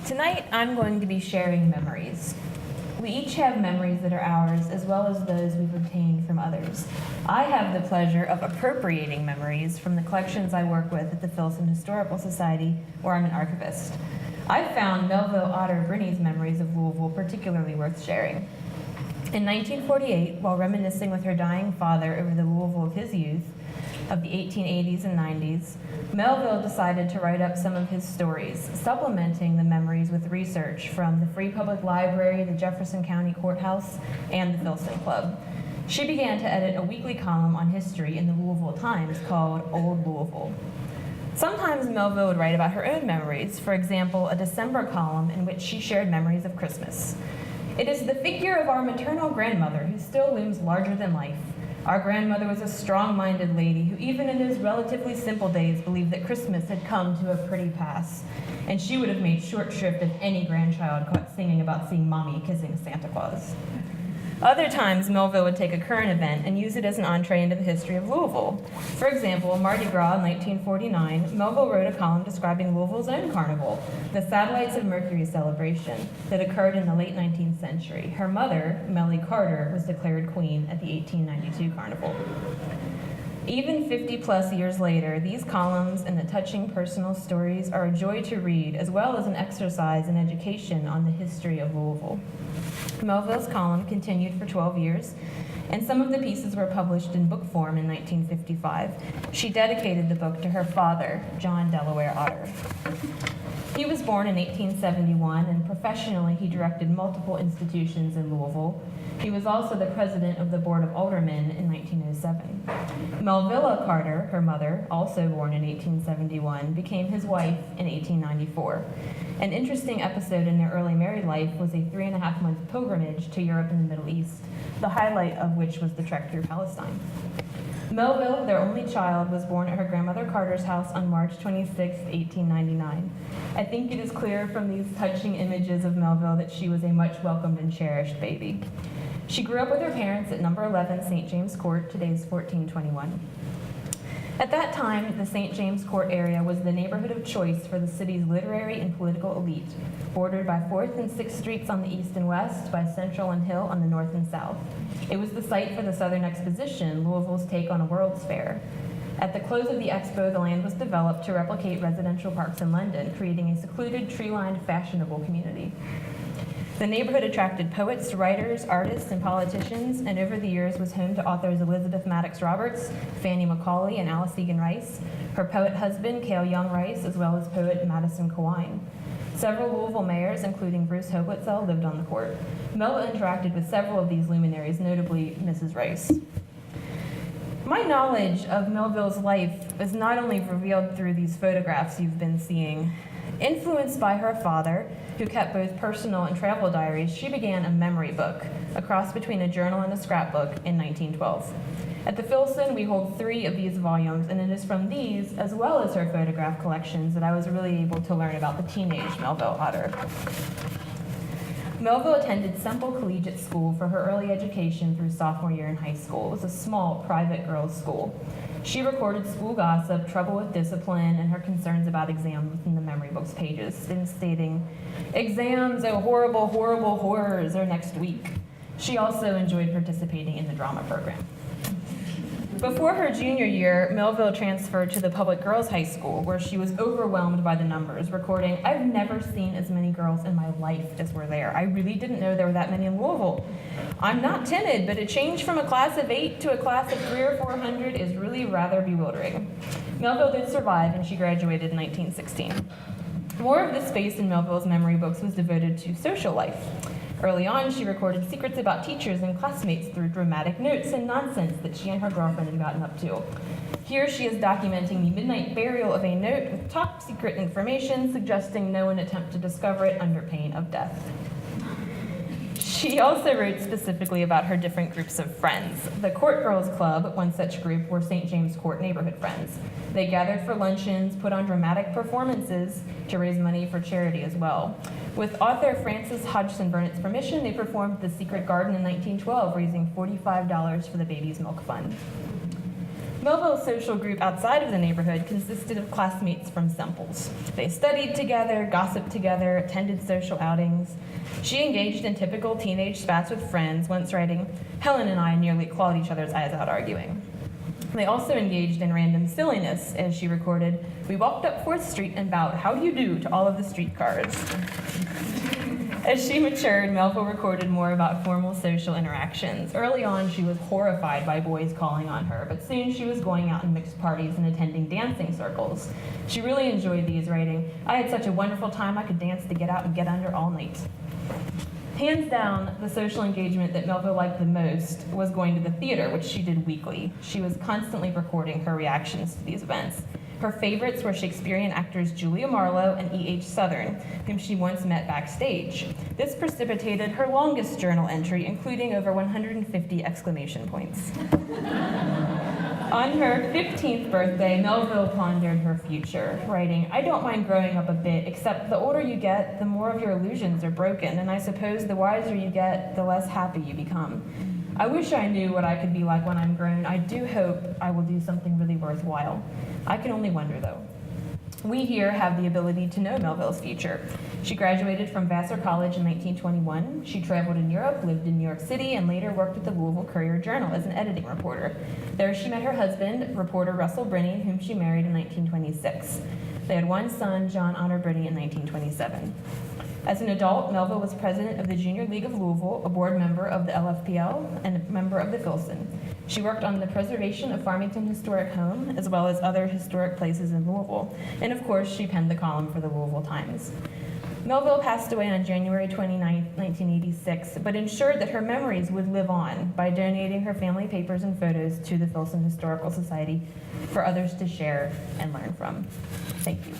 Tonight, I'm going to be sharing memories. We each have memories that are ours, as well as those we've obtained from others. I have the pleasure of appropriating memories from the collections I work with at the Filson Historical Society, where I'm an archivist. I found Melville Otter Brinney's memories of Louisville particularly worth sharing. In 1948, while reminiscing with her dying father over the Louisville of his youth, of the 1880s and 90s, Melville decided to write up some of his stories, supplementing the memories with research from the Free Public Library, the Jefferson County Courthouse, and the Filson Club. She began to edit a weekly column on history in the Louisville Times called Old Louisville. Sometimes Melville would write about her own memories, for example, a December column in which she shared memories of Christmas. It is the figure of our maternal grandmother who still looms larger than life. Our grandmother was a strong-minded lady who even in those relatively simple days believed that Christmas had come to a pretty pass, and she would have made short shrift of any grandchild caught singing about seeing Mommy kissing Santa Claus. Other times, Melville would take a current event and use it as an entree into the history of Louisville. For example, Mardi Gras in 1949, Melville wrote a column describing Louisville's own carnival, the Satellites of Mercury celebration, that occurred in the late 19th century. Her mother, Mellie Carter, was declared queen at the 1892 carnival. Even 50-plus years later, these columns and the touching personal stories are a joy to read, as well as an exercise in education on the history of Louisville. Melville's column continued for 12 years, and some of the pieces were published in book form in 1955. She dedicated the book to her father, John Delaware Otter. He was born in 1871, and professionally he directed multiple institutions in Louisville. He was also the president of the Board of Aldermen in 1907. Melvilla Carter, her mother, also born in 1871, became his wife in 1894. An interesting episode in their early married life was a 3.5-month pilgrimage to Europe and the Middle East, the highlight of which was the trek through Palestine. Melville, their only child, was born at her grandmother Carter's house on March 26, 1899. I think it is clear from these touching images of Melville that she was a much welcomed and cherished baby. She grew up with her parents at number 11 St. James Court, today's 1421. At that time, the St. James Court area was the neighborhood of choice for the city's literary and political elite, bordered by 4th and 6th Streets on the east and west, by Central and Hill on the north and south. It was the site for the Southern Exposition, Louisville's take on a World's Fair. At the close of the expo, the land was developed to replicate residential parks in London, creating a secluded, tree-lined, fashionable community. The neighborhood attracted poets, writers, artists, and politicians, and over the years was home to authors Elizabeth Maddox Roberts, Fannie Macaulay, and Alice Egan Rice, her poet husband, Cale Young Rice, as well as poet Madison Kawine. Several Louisville mayors, including Bruce Hoglitzel, lived on the court. Melville interacted with several of these luminaries, notably Mrs. Rice. My knowledge of Melville's life is not only revealed through these photographs you've been seeing. Influenced by her father, who kept both personal and travel diaries, she began a memory book, a cross between a journal and a scrapbook, in 1912. At the Filson, we hold 3 of these volumes, and it is from these, as well as her photograph collections, that I was really able to learn about the teenage Melville Otter. Melville attended Semple Collegiate School for her early education through sophomore year in high school. It was a small, private girls' school. She recorded school gossip, trouble with discipline, and her concerns about exams in the memory book's pages, stating, "Exams, oh horrible, horrible horrors, are next week." She also enjoyed participating in the drama program. Before her junior year, Melville transferred to the public girls' high school, where she was overwhelmed by the numbers, recording, "I've never seen as many girls in my life as were there. I really didn't know there were that many in Louisville. I'm not timid, but a change from a class of 8 to a class of 300 or 400 is really rather bewildering." Melville did survive, and she graduated in 1916. More of the space in Melville's memory books was devoted to social life. Early on, she recorded secrets about teachers and classmates through dramatic notes and nonsense that she and her girlfriend had gotten up to. Here she is documenting the midnight burial of a note with top secret information, suggesting no one attempt to discover it under pain of death. She also wrote specifically about her different groups of friends. The Court Girls Club, one such group, were St. James Court neighborhood friends. They gathered for luncheons, put on dramatic performances to raise money for charity as well. With author Frances Hodgson Burnett's permission, they performed The Secret Garden in 1912, raising $45 for the Baby's Milk Fund. Melville's social group outside of the neighborhood consisted of classmates from Semple's. They studied together, gossiped together, attended social outings. She engaged in typical teenage spats with friends, once writing, "Helen and I nearly clawed each other's eyes out arguing." They also engaged in random silliness, as she recorded, "We walked up 4th Street and bowed 'how do you do' to all of the streetcars." As she matured, Melville recorded more about formal social interactions. Early on, she was horrified by boys calling on her, but soon she was going out in mixed parties and attending dancing circles. She really enjoyed these, writing, "I had such a wonderful time I could dance to get out and get under all night." Hands down, the social engagement that Melville liked the most was going to the theater, which she did weekly. She was constantly recording her reactions to these events. Her favorites were Shakespearean actors Julia Marlowe and E.H. Southern, whom she once met backstage. This precipitated her longest journal entry, including over 150 exclamation points. On her 15th birthday, Melville pondered her future, writing, "I don't mind growing up a bit, except the older you get, the more of your illusions are broken, and I suppose the wiser you get, the less happy you become. I wish I knew what I could be like when I'm grown. I do hope I will do something really worthwhile. I can only wonder, though." We here have the ability to know Melville's future. She graduated from Vassar College in 1921. She traveled in Europe, lived in New York City, and later worked at the Louisville Courier-Journal as an editing reporter. There she met her husband, reporter Russell Brinney, whom she married in 1926. They had one son, John Honor Brinney, in 1927. As an adult, Melville was president of the Junior League of Louisville, a board member of the LFPL, and a member of the Filson. She worked on the preservation of Farmington Historic Home, as well as other historic places in Louisville. And of course, she penned the column for the Louisville Times. Melville passed away on January 29, 1986, but ensured that her memories would live on by donating her family papers and photos to the Filson Historical Society for others to share and learn from. Thank you.